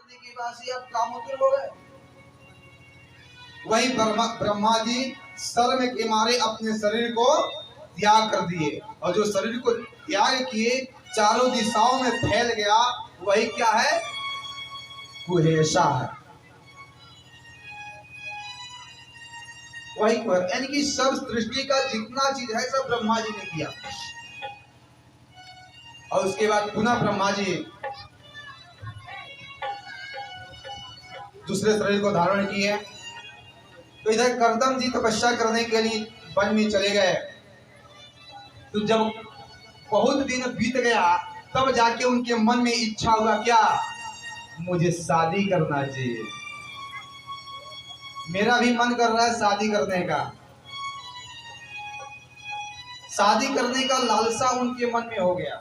करने के बाद से अब कामोत्तर हो गए। वही ब्रह्मा जी शर्म के मारे अपने शरीर को त्याग कर दिए, और जो शरीर को त्याग किए चारों दिशाओं में फैल गया, वही क्या है? कुहेसा है। वही यानी कि सब सृष्टि का जितना चीज है सब ब्रह्मा जी ने किया। और उसके बाद पुनः ब्रह्मा जी दूसरे शरीर को धारण किए। तो इधर कर्दम जी तपस्या करने के लिए वन में चले गए। तो जब बहुत दिन बीत गया तब जाके उनके मन में इच्छा हुआ, क्या? मुझे शादी करना चाहिए, मेरा भी मन कर रहा है शादी करने का। शादी करने का लालसा उनके मन में हो गया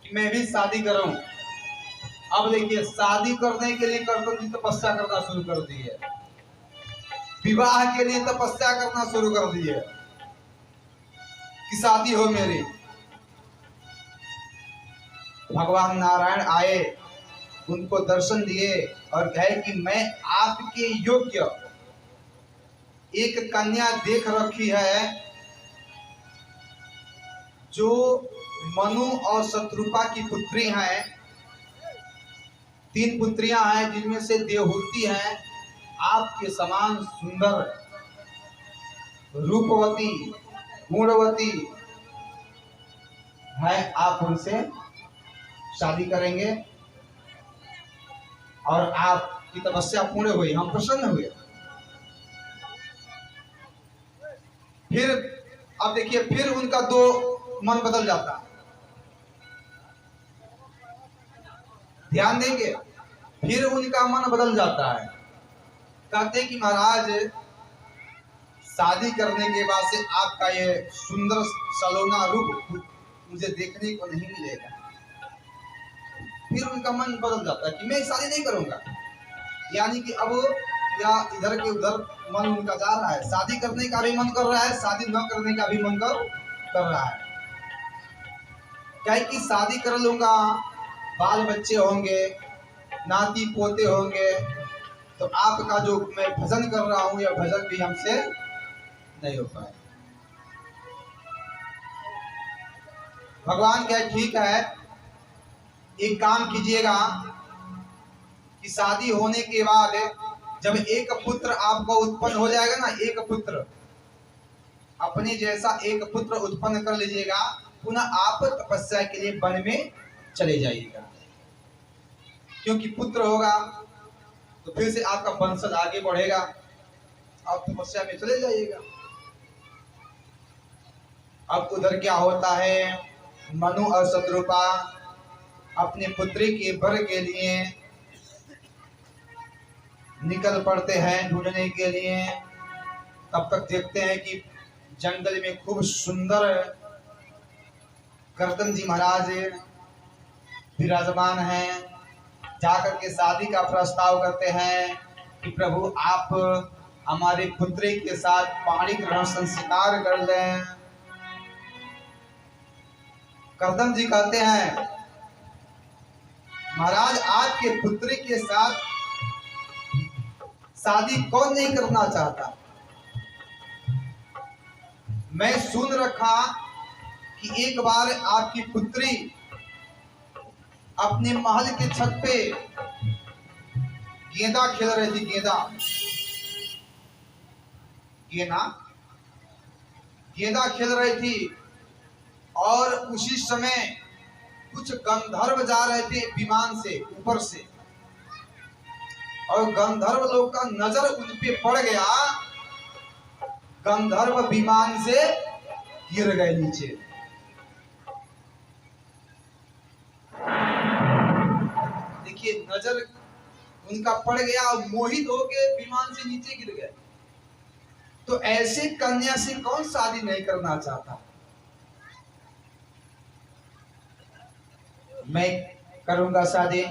कि मैं भी शादी करूं। अब देखिए, शादी करने के लिए कर्दम जी तपस्या करना शुरू कर दिए, विवाह के लिए तपस्या करना शुरू कर दिए कि शादी हो मेरी। भगवान नारायण आए, उनको दर्शन दिए और कहे कि मैं आपके योग्य एक कन्या देख रखी है, जो मनु और शत्रुपा की पुत्री हैं। 3 पुत्रियां हैं, जिनमें से देवहूति हैं आपके समान सुंदर, रूपवती, गुणवती है। आप उनसे शादी करेंगे और आपकी तपस्या पूर्ण हुई, हम प्रसन्न हुए। फिर अब देखिए, फिर उनका मन बदल जाता है। ध्यान देंगे, फिर उनका मन बदल जाता है। कहते हैं कि महाराज, शादी करने के बाद से आपका ये सुंदर सलोना रूप मुझे देखने को नहीं मिलेगा। फिर उनका मन बदल जाता है कि मैं शादी नहीं करूंगा। यानी कि अब या इधर के उधर मन उनका जा रहा है, शादी करने का भी मन कर रहा है, शादी न करने का भी मन कर रहा है। क्या है कि शादी कर लूंगा, बाल बच्चे होंगे, नाती पोते होंगे, तो आपका जो मैं भजन कर रहा हूं, यह भजन भी हमसे नहीं हो पाए। भगवान कहे ठीक है, एक काम कीजिएगा कि शादी होने के बाद जब एक पुत्र आपको उत्पन्न हो जाएगा ना, एक पुत्र अपने जैसा एक पुत्र उत्पन्न कर लीजिएगा, पुनः आप तपस्या के लिए वन में चले जाइएगा। क्योंकि पुत्र होगा तो फिर से आपका वंशज आगे बढ़ेगा, आप तपस्या में चले जाइएगा। अब उधर क्या होता है, मनु और शत्रुपा अपने पुत्री के वर के लिए निकल पड़ते हैं ढूंढने के लिए। तब तक देखते हैं कि जंगल में खूब सुंदर कर्दम जी महाराज विराजमान हैं। जाकर के शादी का प्रस्ताव करते हैं कि प्रभु आप हमारे पुत्री के साथ पाणी ग्रहण संस्कार कर लें। कर्दम जी कहते हैं, महाराज आपके पुत्री के साथ शादी कौन नहीं करना चाहता। मैं सुन रखा कि एक बार आपकी पुत्री अपने महल के छत पे गेंदा खेल रही थी। गेंदा खेल रही थी और उसी समय कुछ गंधर्व जा रहे थे विमान से ऊपर से, और गंधर्व लोग का नजर उन पे पड़ गया। गंधर्व विमान से गिर गए नीचे। देखिए, नजर उनका पड़ गया और मोहित होके विमान से नीचे गिर गए। तो ऐसे कन्या से कौन शादी नहीं करना चाहता। मैं करूंगा शादी।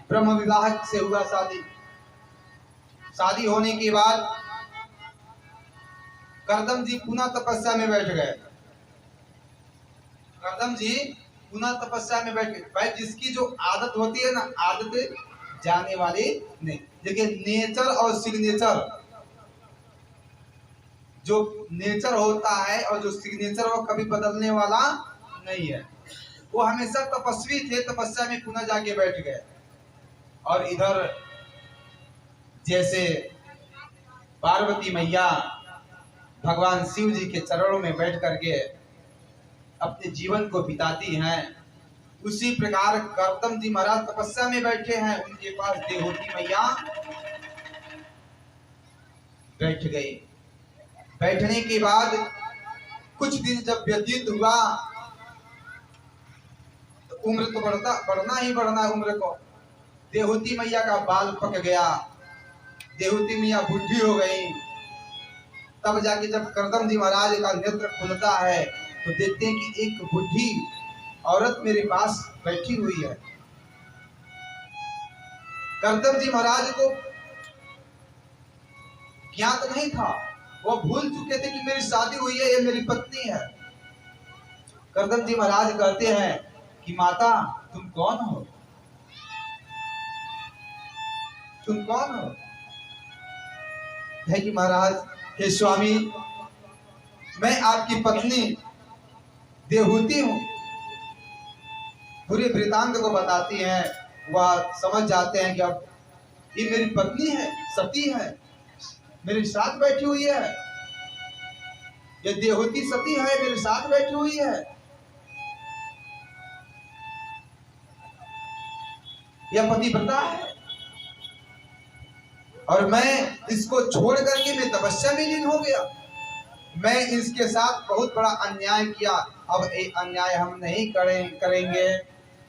ब्रह्म विवाह से हुआ शादी। शादी होने के बाद कर्दम जी पुनः तपस्या में बैठ गए। कर्दम जी पुनः तपस्या में बैठ भाई, जिसकी जो आदत होती है ना, आदत जाने वाली नहीं। देखिए नेचर और सिग्नेचर, जो नेचर होता है और जो सिग्नेचर वो कभी बदलने वाला नहीं है। वो हमेशा तपस्वी थे, तपस्या में पुनः जाके बैठ गए। और इधर जैसे पार्वती मैया भगवान शिव जी के चरणों में बैठ करके अपने जीवन को बिताती हैं, उसी प्रकार गौतम जी महाराज तपस्या में बैठे हैं, उनके पास देवहूति मैया बैठ गई। बैठने के बाद कुछ दिन जब व्यतीत हुआ तो उम्र तो बढ़ना ही बढ़ना है उम्र को। देवहूति मैया का बाल पक गया, देवहूति मैया बुढ़ी हो गई। तब जाके जब करदम जी महाराज का नेत्र खुलता है तो देखते हैं कि एक बुढ़ी औरत मेरे पास बैठी हुई है। करदम जी महाराज को ज्ञात नहीं था, वो भूल चुके थे कि मेरी शादी हुई है, ये मेरी पत्नी है। करदम जी महाराज कहते हैं कि माता तुम कौन हो, तुम कौन हो? है कि महाराज हे स्वामी, मैं आपकी पत्नी देवहूति हूँ। पूरे वृतांत को बताती हैं, वह समझ जाते हैं कि अब ये मेरी पत्नी है, सती है, मेरे साथ बैठी हुई है, ये देवहूति सती है, मेरे साथ बैठी हुई है। यह पतिव्रता है और मैं इसको छोड़ करके मैं तपस्या में लीन हो गया। मैं इसके साथ बहुत बड़ा अन्याय किया, अब ये अन्याय हम नहीं करेंगे।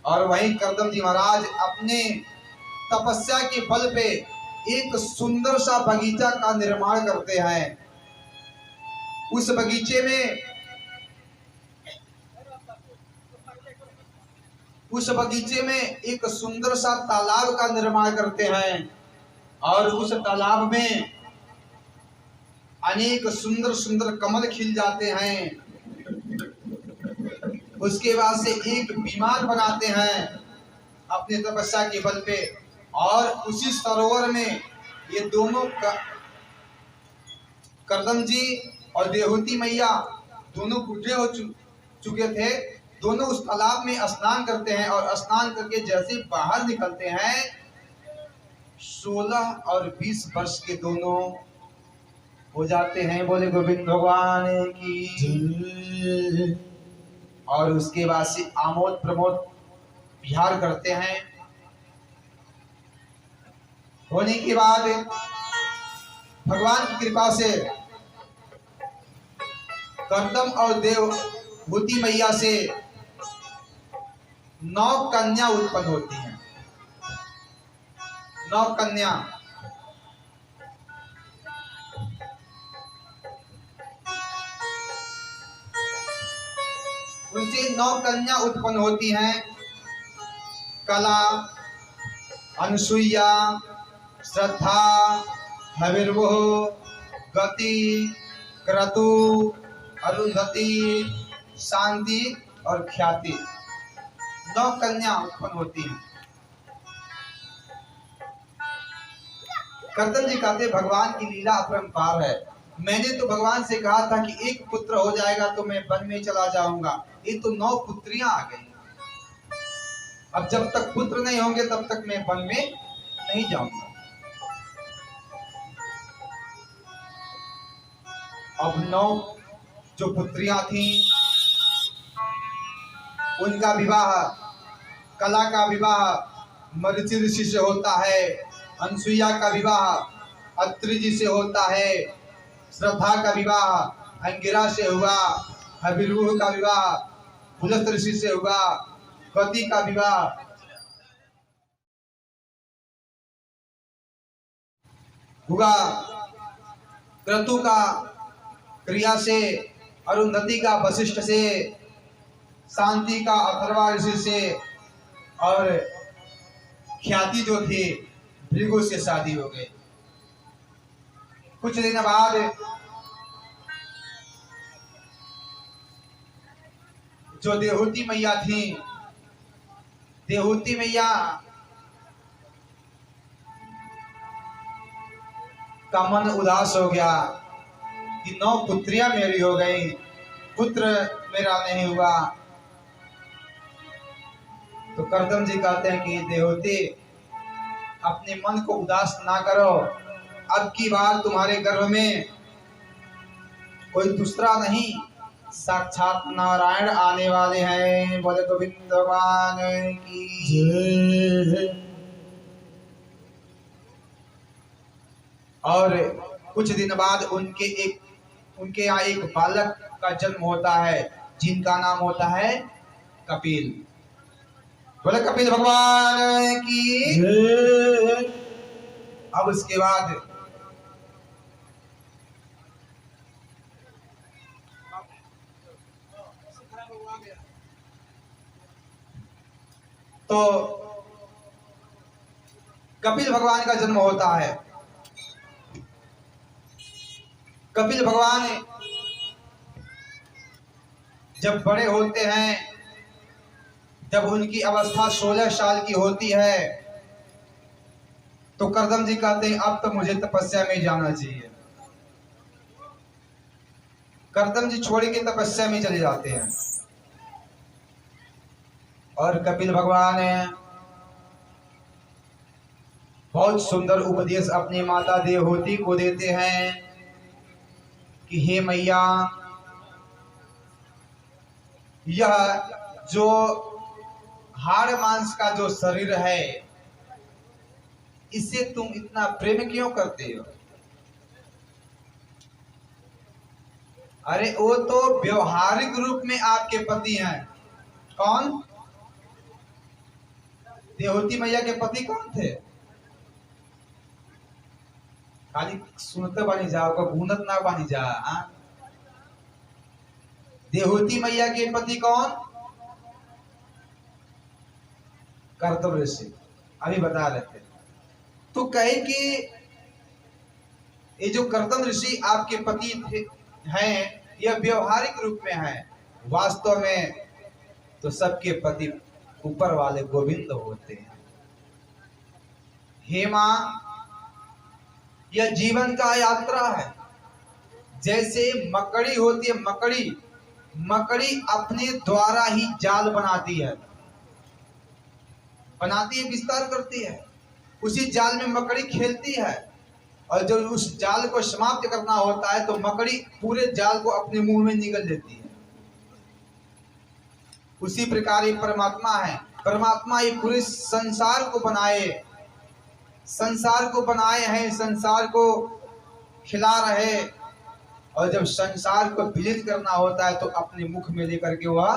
और वहीं करदम जी महाराज अपने तपस्या के बल पे एक सुंदर सा बगीचा का निर्माण करते हैं। उस बगीचे में एक सुंदर सा तालाब का निर्माण करते हैं और उस तालाब में अनेक सुंदर सुंदर कमल खिल जाते हैं। उसके बाद से एक विमान बनाते हैं अपने तपस्या के बल पे, और उसी सरोवर में ये दोनों करदम जी और देवहूति मैया दोनों बूढ़े हो चुके थे। दोनों उस तालाब में स्नान करते हैं और स्नान करके जैसे बाहर निकलते हैं 16 और 20 वर्ष के दोनों हो जाते हैं। बोले गोविंद भगवान की। और उसके बाद से आमोद प्रमोद विहार करते हैं। होने के बाद भगवान की कृपा से करदम और देवहूति मैया से 9 कन्या उत्पन्न होती हैं। 9 कन्या। उनसे 9 कन्या उत्पन्न होती हैं। कला, अनुसुईया, श्रद्धा, हविर्भुः, गति, क्रतु, अरुंधति, शांति और ख्याति। 9 कन्या उत्पन्न होती हैं। करदम जी कहते भगवान की लीला अपरंपार है। मैंने तो भगवान से कहा था कि एक पुत्र हो जाएगा तो मैं वन में चला जाऊंगा, ये तो 9 पुत्रियां आ गई। अब जब तक पुत्र नहीं होंगे तब तक मैं वन में नहीं जाऊंगा। अब 9 जो पुत्रियां थीं उनका विवाह, कला का विवाह मरीचि ऋषि से होता है, अनसुईया का विवाह अत्रि जी से होता है, श्रद्धा का विवाह अंगिरा से हुआ, हविर्भुः का विवाह पुलस्त ऋषि से हुआ, गति का विवाह हुआ क्रतु का क्रिया से, अरुंधति का वशिष्ठ से, शांति का अथर्वा ऋषि से, और ख्याति जो थी भृगु से शादी हो गई। कुछ दिन बाद जो देवहूति मैया थी देहूती मैया का मन उदास हो गया कि 9 पुत्रियां मेरी हो गई, पुत्र मेरा नहीं हुआ। तो करदम जी कहते हैं कि देहूती अपने मन को उदास ना करो, अब की बार तुम्हारे गर्भ में कोई दूसरा नहीं, साक्षात नारायण आने वाले हैं। बोले गोविंद भगवान की जय। और कुछ दिन बाद उनके यहाँ एक बालक का जन्म होता है, जिनका नाम होता है कपिल। बोले कपिल भगवान की जय। अब उसके बाद तो कपिल भगवान का जन्म होता है। कपिल भगवान जब बड़े होते हैं, जब उनकी अवस्था 16 साल की होती है, तो करदम जी कहते हैं अब तो मुझे तपस्या में जाना चाहिए। करदम जी छोड़ के तपस्या में चले जाते हैं और कपिल भगवान बहुत सुंदर उपदेश अपनी माता देवहूति को देते हैं कि हे मैया, यह जो हाड़ मांस का जो शरीर है, इससे तुम इतना प्रेम क्यों करते हो? अरे वो तो व्यवहारिक रूप में आपके पति हैं। कौन? देवहूति मैया के पति कौन थे? खाली सुनते बनी जाओ को भूनत ना बनी जा। देवहूति मैया के पति कौन? करदम ऋषि। अभी बता लेते। तो कहे कि ये जो करदम ऋषि आपके पति हैं, यह व्यवहारिक रूप में है, वास्तव में तो सबके पति ऊपर वाले गोविंद होते हैं। हे मां, यह जीवन का यात्रा है। जैसे मकड़ी होती है, मकड़ी अपने द्वारा ही जाल बनाती है, विस्तार करती है। उसी जाल में मकड़ी खेलती है और जब उस जाल को समाप्त करना होता है तो मकड़ी पूरे जाल को अपने मुंह में निगल लेती है। उसी प्रकार ये परमात्मा है। परमात्मा ये पूरे संसार को बनाए हैं, संसार को खिला रहे, और जब संसार को विलीन करना होता है तो अपने मुख में लेकर के वह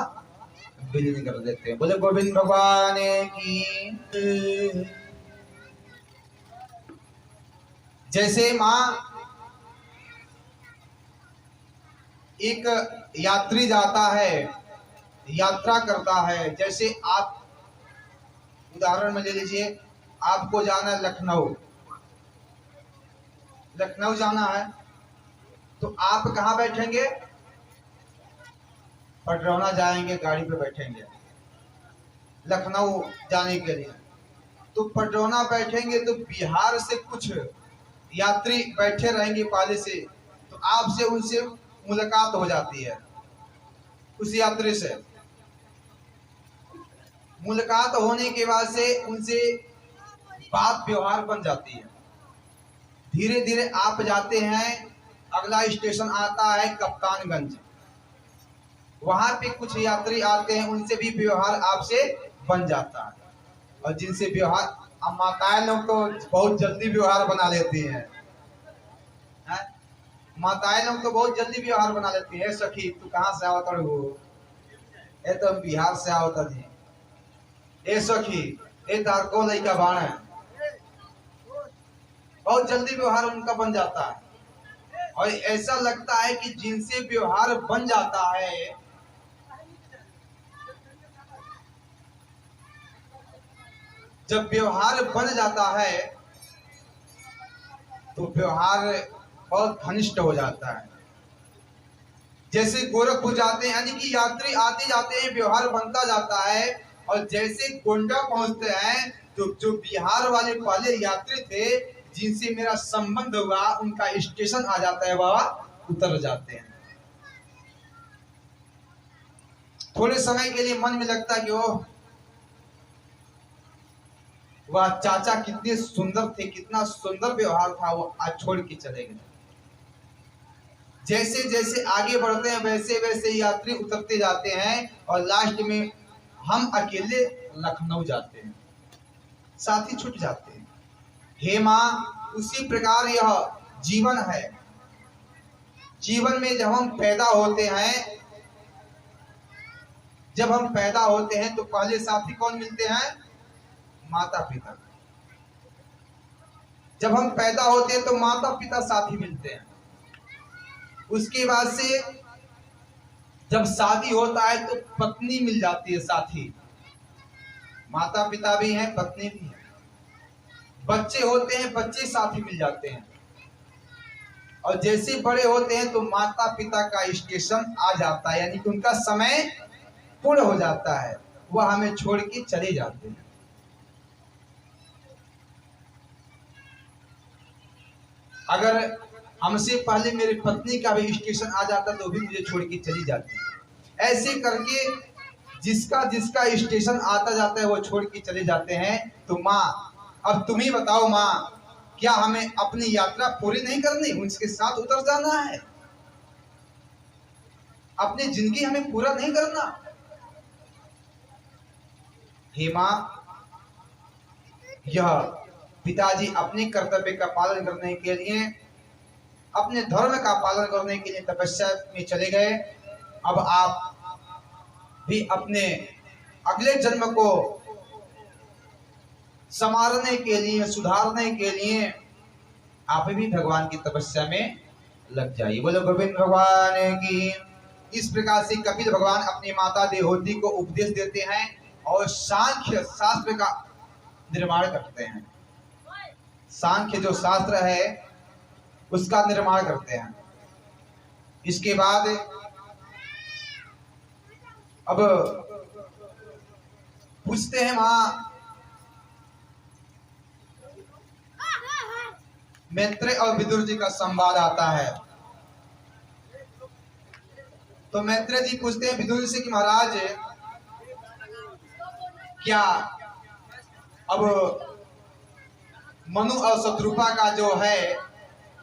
विलीन कर देते हैं। बोले गोविंद भगवान की। जैसे मां एक यात्री जाता है, यात्रा करता है, जैसे आप उदाहरण में ले लीजिए, आपको जाना है लखनऊ जाना है, तो आप कहाँ बैठेंगे? पटरौना जाएंगे, गाड़ी पे बैठेंगे लखनऊ जाने के लिए। तो पटरौना बैठेंगे तो बिहार से कुछ यात्री बैठे रहेंगे पहले से, तो आपसे उनसे मुलाकात हो जाती है। उस यात्री से मुलाकात होने के बाद से उनसे बात व्यवहार बन जाती है। धीरे धीरे आप जाते हैं, अगला स्टेशन आता है कप्तानगंज। वहां पे कुछ यात्री आते हैं, उनसे भी व्यवहार आपसे बन जाता है। और जिनसे व्यवहार, माताएं लोग तो बहुत जल्दी व्यवहार बना लेती हैं। माताएं लोग तो बहुत जल्दी व्यवहार बना लेती है। सखी तू कहाँ से आवत हो? ए तो बिहार से आवत थी। ए सखी ए तार को लइका बाण है। बहुत जल्दी व्यवहार उनका बन जाता है और ऐसा लगता है कि जिनसे व्यवहार बन जाता है, जब व्यवहार बन जाता है तो व्यवहार बहुत घनिष्ठ हो जाता है। जैसे गोरखपुर जाते हैं, यानी कि यात्री आते जाते हैं, व्यवहार बनता जाता है, और जैसे गोंडा पहुंचते हैं तो जो बिहार वाले पहले यात्री थे जिनसे मेरा संबंध हुआ उनका स्टेशन आ जाता है, बाबा उतर जाते हैं। थोड़े समय के लिए मन में लगता है कि ओह वह चाचा कितने सुंदर थे, कितना सुंदर व्यवहार था, वो आज छोड़ के चले गए। जैसे जैसे आगे बढ़ते हैं वैसे वैसे यात्री उतरते जाते हैं और लास्ट में हम अकेले लखनऊ जाते हैं, साथी छूट जाते हैं। हे माँ, उसी प्रकार यह जीवन है। जीवन में जब हम पैदा होते हैं, जब हम पैदा होते हैं तो पहले साथी कौन मिलते हैं? माता पिता। जब हम पैदा होते हैं तो माता पिता साथी मिलते हैं। उसके बाद से जब शादी होता है तो पत्नी मिल जाती है साथी। माता पिता भी हैं, पत्नी भी है। बच्चे होते हैं, बच्चे साथी मिल जाते हैं। और जैसे बड़े होते हैं तो माता पिता का स्टेशन आ जाता है, यानी कि उनका समय पूर्ण हो जाता है, वह हमें छोड़ के चले जाते हैं। अगर हमसे पहले मेरी पत्नी का भी स्टेशन आ जाता तो भी मुझे छोड़ के चली जाती। ऐसे करके जिसका जिसका स्टेशन आता जाता है वो छोड़ के चले जाते हैं। तो माँ, अब तुम ही बताओ माँ, क्या हमें अपनी यात्रा पूरी नहीं करनी, उनके साथ उतर जाना है? अपनी जिंदगी हमें पूरा नहीं करना? हे माँ, यह पिताजी अपने कर्तव्य का पालन करने के लिए, अपने धर्म का पालन करने के लिए तपस्या में चले गए। अब आप भी अपने अगले जन्म को संवारने के लिए, सुधारने के लिए आप भी भगवान की तपस्या में लग जाइए। बोलो गोविंद भगवान की। इस प्रकार से कपिल भगवान अपनी माता देवहूति को उपदेश देते हैं और सांख्य शास्त्र का निर्माण करते हैं। सांख्य जो शास्त्र है उसका निर्माण करते हैं। इसके बाद अब पूछते हैं वहां मैत्रेय और विदुर जी का संवाद आता है। तो मैत्रेय जी पूछते हैं विदुर से कि महाराज, क्या अब मनु और शत्रुपा का जो है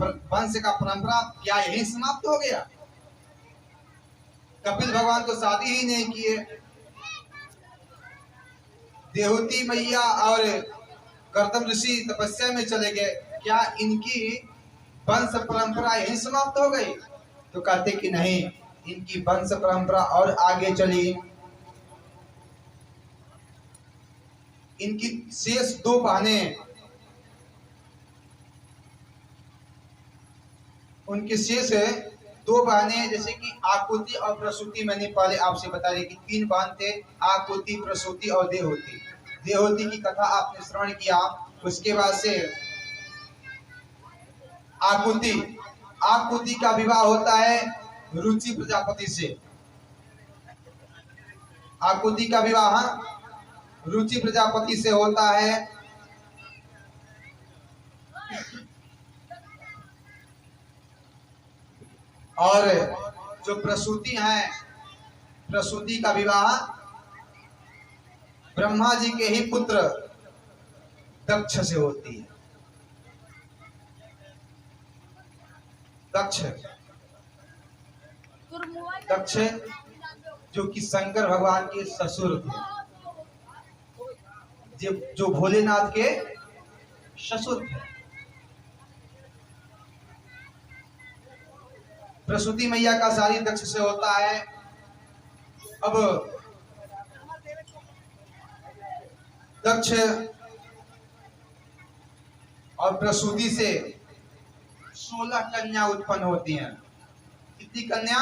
वंश का परंपरा क्या यही समाप्त हो गया? कपिल भगवान तो शादी ही नहीं किए, देवहूति मैया और गौतम ऋषि तपस्या में चले गए, क्या इनकी वंश परंपरा यही समाप्त हो गई? तो कहते कि नहीं, इनकी वंश परंपरा और आगे चली। इनकी शेष दो बहनें, उनकी शेष दो बहनें जैसे कि आकुति और प्रसूति, मैंने पहले आपसे बता दी कि तीन बहन थे, आकुति, प्रसूति और देवहूति। देवहूति की कथा आपने श्रवण किया। उसके बाद से आकुति का विवाह होता है रुचि प्रजापति से। आकुति का विवाह रुचि प्रजापति से होता है। और जो प्रसूति है, प्रसूति का विवाह ब्रह्मा जी के ही पुत्र दक्ष से होती है। दक्ष जो कि शंकर भगवान के ससुर थे, जो भोलेनाथ के ससुर थे। प्रसूति मैया का शादी दक्ष से होता है। अब दक्ष और प्रसूति से 16 कन्या उत्पन्न होती हैं। कितनी कन्या?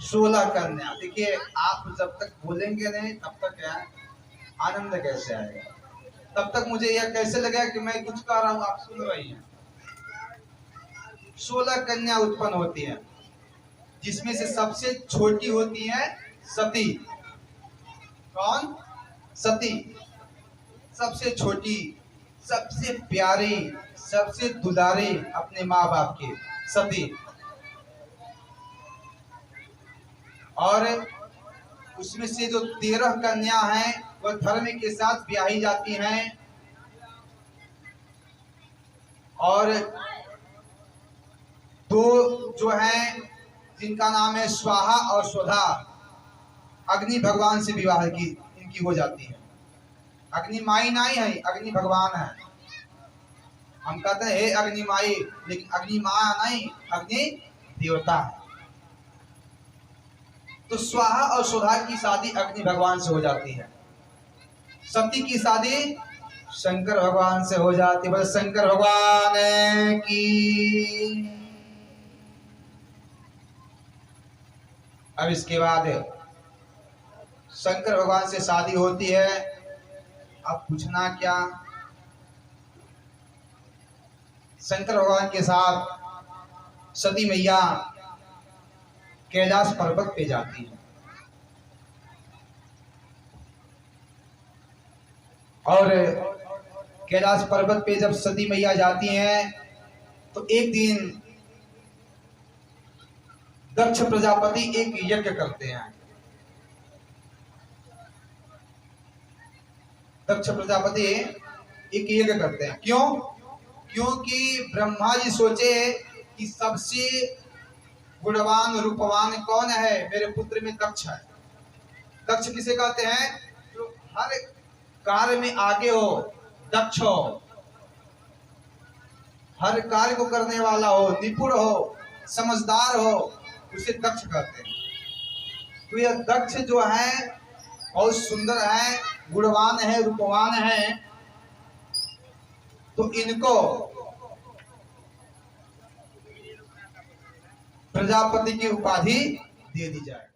16 कन्या। देखिए, आप जब तक बोलेंगे नहीं तब तक क्या आनंद कैसे आएगा? तब तक मुझे यह कैसे लगेगा कि मैं कुछ कह रहा हूं, आप सुन रही हैं। 16 कन्या उत्पन्न होती हैं, जिसमें से सबसे छोटी होती है सती। कौन? सती। सबसे छोटी, सबसे प्यारी, सबसे दुलारी अपने माँ बाप की, सती। और उसमें से जो 13 कन्या हैं वह धर्म के साथ ब्याही जाती हैं। और 2 जो हैं जिनका नाम है स्वाहा और स्वधा, अग्नि भगवान से विवाह की इनकी हो जाती है। अग्नि माई नहीं है, अग्नि भगवान है। हम कहते हैं हे अग्नि माई, लेकिन अग्नि माँ नहीं, अग्नि देवता है। तो स्वाहा और स्वधा की शादी अग्नि भगवान से हो जाती है। सती की शादी शंकर भगवान से हो जाती है। बस शंकर भगवान की। अब इसके बाद शंकर भगवान से शादी होती है। अब पूछना क्या, शंकर भगवान के साथ सती मैया कैलाश पर्वत पे जाती है। और कैलाश पर्वत पे जब सती मैया जाती हैं तो एक दिन दक्ष प्रजापति एक यज्ञ करते हैं। दक्ष प्रजापति एक यज्ञ करते हैं। क्यों? क्योंकि ब्रह्मा जी सोचे कि सबसे गुणवान रूपवान कौन है? मेरे पुत्र में दक्ष है। दक्ष किसे कहते हैं? जो हर कार्य में आगे हो, दक्ष हो, हर कार्य को करने वाला हो, निपुण हो, समझदार हो, उसे दक्ष कहते हैं। तो यह दक्ष जो है बहुत सुंदर है, गुणवान है, रूपवान है। तो इनको प्रजापति की उपाधि दे दी जाए।